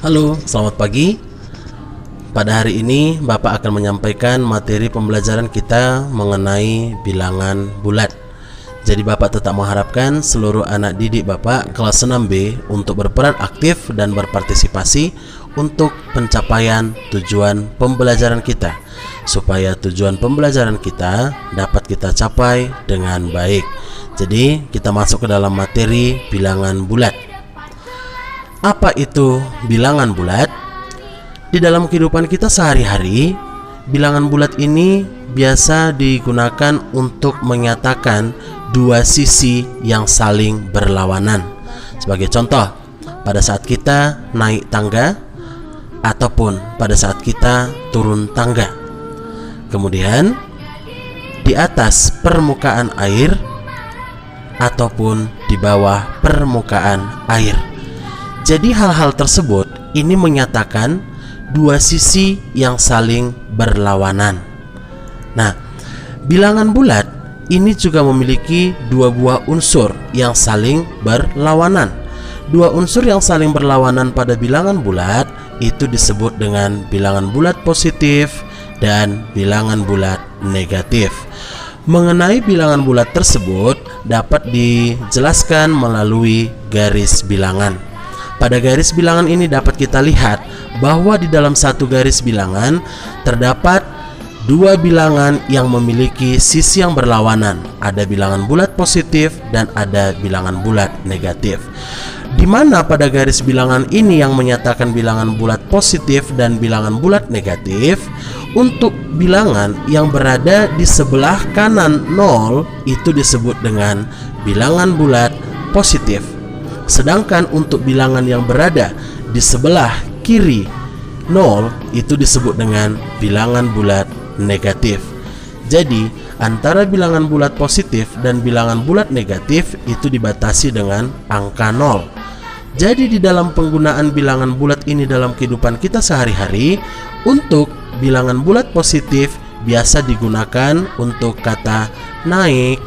Halo, selamat pagi. Pada hari ini Bapak akan menyampaikan materi pembelajaran kita mengenai bilangan bulat. Jadi Bapak tetap mengharapkan seluruh anak didik Bapak kelas 6B untuk berperan aktif dan berpartisipasi untuk pencapaian tujuan pembelajaran kita, supaya tujuan pembelajaran kita dapat kita capai dengan baik. Jadi kita masuk ke dalam materi bilangan bulat. Apa itu bilangan bulat? Di dalam kehidupan kita sehari-hari, bilangan bulat ini biasa digunakan untuk menyatakan dua sisi yang saling berlawanan. Sebagai contoh, pada saat kita naik tangga ataupun pada saat kita turun tangga. Kemudian di atas permukaan air ataupun di bawah permukaan air. Jadi hal-hal tersebut ini menyatakan dua sisi yang saling berlawanan. Nah, bilangan bulat ini juga memiliki dua buah unsur yang saling berlawanan. Dua unsur yang saling berlawanan pada bilangan bulat itu disebut dengan bilangan bulat positif dan bilangan bulat negatif. Mengenai bilangan bulat tersebut dapat dijelaskan melalui garis bilangan. Pada garis bilangan ini dapat kita lihat bahwa di dalam satu garis bilangan terdapat dua bilangan yang memiliki sisi yang berlawanan. Ada bilangan bulat positif dan ada bilangan bulat negatif. Di mana pada garis bilangan ini yang menyatakan bilangan bulat positif dan bilangan bulat negatif, untuk bilangan yang berada di sebelah kanan 0 itu disebut dengan bilangan bulat positif. Sedangkan untuk bilangan yang berada di sebelah kiri 0 itu disebut dengan bilangan bulat negatif. Jadi antara bilangan bulat positif dan bilangan bulat negatif itu dibatasi dengan angka 0. Jadi di dalam penggunaan bilangan bulat ini dalam kehidupan kita sehari-hari, untuk bilangan bulat positif biasa digunakan untuk kata naik,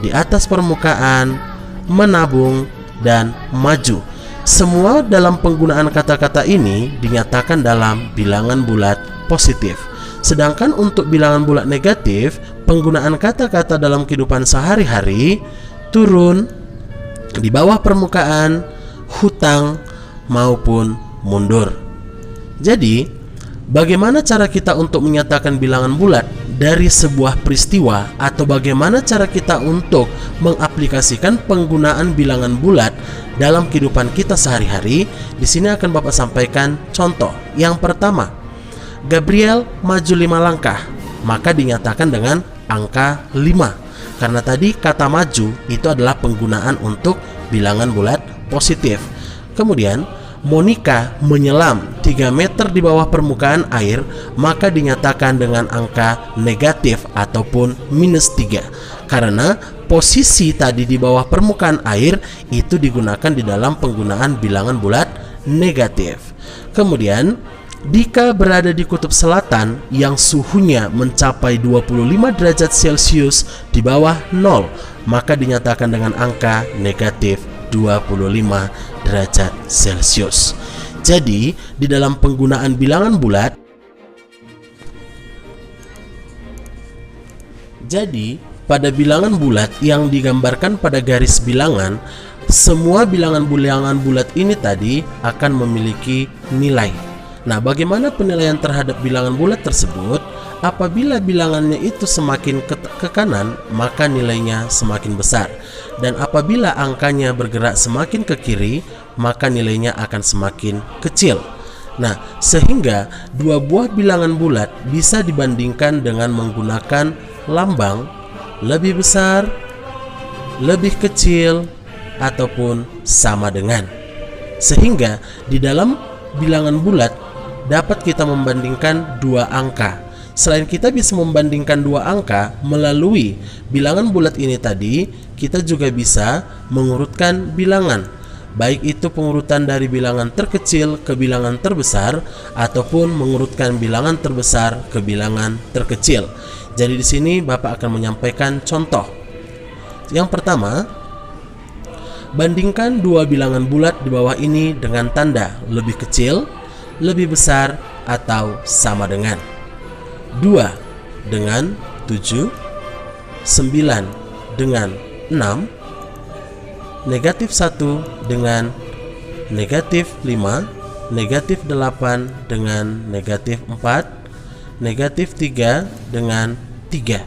di atas permukaan, menabung, dan maju. Semua dalam penggunaan kata-kata ini dinyatakan dalam bilangan bulat positif. Sedangkan untuk bilangan bulat negatif, penggunaan kata-kata dalam kehidupan sehari-hari turun, di bawah permukaan, hutang, maupun mundur. Jadi, bagaimana cara kita untuk menyatakan bilangan bulat dari sebuah peristiwa, atau bagaimana cara kita untuk mengaplikasikan penggunaan bilangan bulat dalam kehidupan kita sehari-hari? Di sini akan Bapak sampaikan contoh. Yang pertama, Gabriel maju 5 langkah, maka dinyatakan dengan angka 5. Karena tadi kata maju itu adalah penggunaan untuk bilangan bulat positif. Kemudian Monica menyelam 3 meter di bawah permukaan air, maka dinyatakan dengan angka negatif ataupun -3. Karena posisi tadi di bawah permukaan air itu digunakan di dalam penggunaan bilangan bulat negatif. Kemudian Dika berada di kutub selatan yang suhunya mencapai 25 derajat Celcius di bawah 0, maka dinyatakan dengan angka negatif 25 derajat Celcius. Jadi di dalam penggunaan bilangan bulat, pada bilangan bulat yang digambarkan pada garis bilangan, semua bilangan bulat ini tadi akan memiliki nilai. Nah, bagaimana penilaian terhadap bilangan bulat tersebut? Apabila bilangannya itu semakin ke kanan, maka nilainya semakin besar. Dan apabila angkanya bergerak semakin ke kiri, maka nilainya akan semakin kecil. Nah, sehingga dua buah bilangan bulat bisa dibandingkan dengan menggunakan lambang lebih besar, lebih kecil, ataupun sama dengan. Sehingga di dalam bilangan bulat dapat kita membandingkan dua angka. Selain kita bisa membandingkan dua angka melalui bilangan bulat ini tadi, kita juga bisa mengurutkan bilangan, baik itu pengurutan dari bilangan terkecil ke bilangan terbesar ataupun mengurutkan bilangan terbesar ke bilangan terkecil. Jadi di sini Bapak akan menyampaikan contoh. Yang pertama, Bandingkan dua bilangan bulat di bawah ini dengan tanda lebih kecil, lebih besar, atau sama dengan. 2 dengan 7, 9 dengan 6, negatif 1 dengan negatif 5, negatif 8 dengan negatif 4, negatif 3 dengan 3.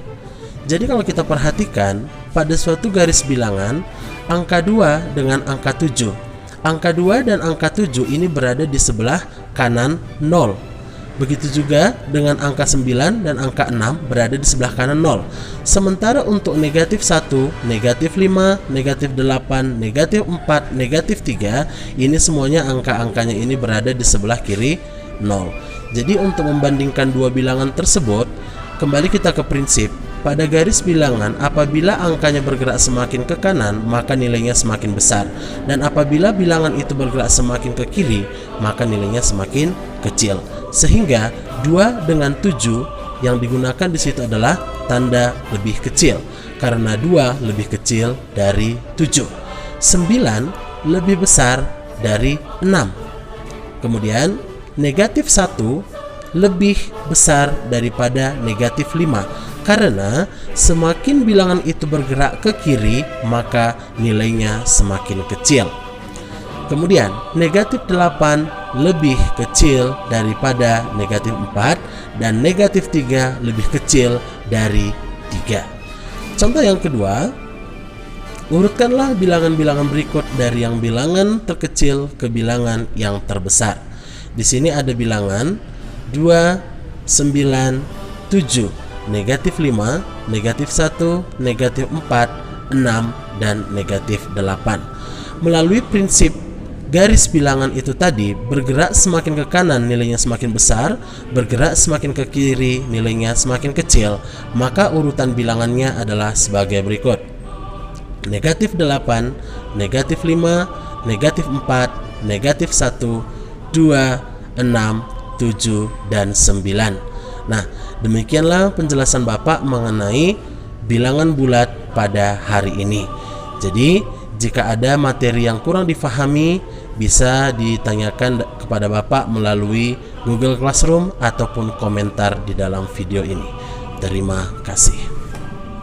Jadi kalau kita perhatikan, pada suatu garis bilangan, angka 2 dengan angka 7. Angka 2 dan angka 7 ini berada di sebelah kanan 0. Begitu juga dengan angka 9 dan angka 6 berada di sebelah kanan 0. Sementara untuk negatif 1, negatif 5, negatif 8, negatif 4, negatif 3, ini semuanya angka-angkanya ini berada di sebelah kiri 0. Jadi untuk membandingkan dua bilangan tersebut, kembali kita ke prinsip. Pada garis bilangan, apabila angkanya bergerak semakin ke kanan, maka nilainya semakin besar. Dan apabila bilangan itu bergerak semakin ke kiri, maka nilainya semakin kecil. Sehingga 2 dengan 7 yang digunakan di situ adalah tanda lebih kecil, karena 2 lebih kecil dari 7. 9 lebih besar dari 6. Kemudian negatif 1 lebih besar daripada negatif 5. Karena semakin bilangan itu bergerak ke kiri, maka nilainya semakin kecil. Kemudian negatif 8 lebih kecil daripada negatif 4, dan negatif 3 lebih kecil dari 3. Contoh yang kedua, urutkanlah bilangan-bilangan berikut dari yang bilangan terkecil ke bilangan yang terbesar. Di sini ada bilangan 2, 9, 7. Negatif 5, negatif 1, negatif 4, 6, dan negatif 8. Melalui prinsip garis bilangan itu tadi, bergerak semakin ke kanan nilainya semakin besar, bergerak semakin ke kiri nilainya semakin kecil, maka urutan bilangannya adalah sebagai berikut: negatif 8, negatif 5, negatif 4, negatif 1, 2, 6, 7, dan 9. Nah, demikianlah penjelasan Bapak mengenai bilangan bulat pada hari ini. Jadi, jika ada materi yang kurang difahami, bisa ditanyakan kepada Bapak melalui Google Classroom ataupun komentar di dalam video ini. Terima kasih.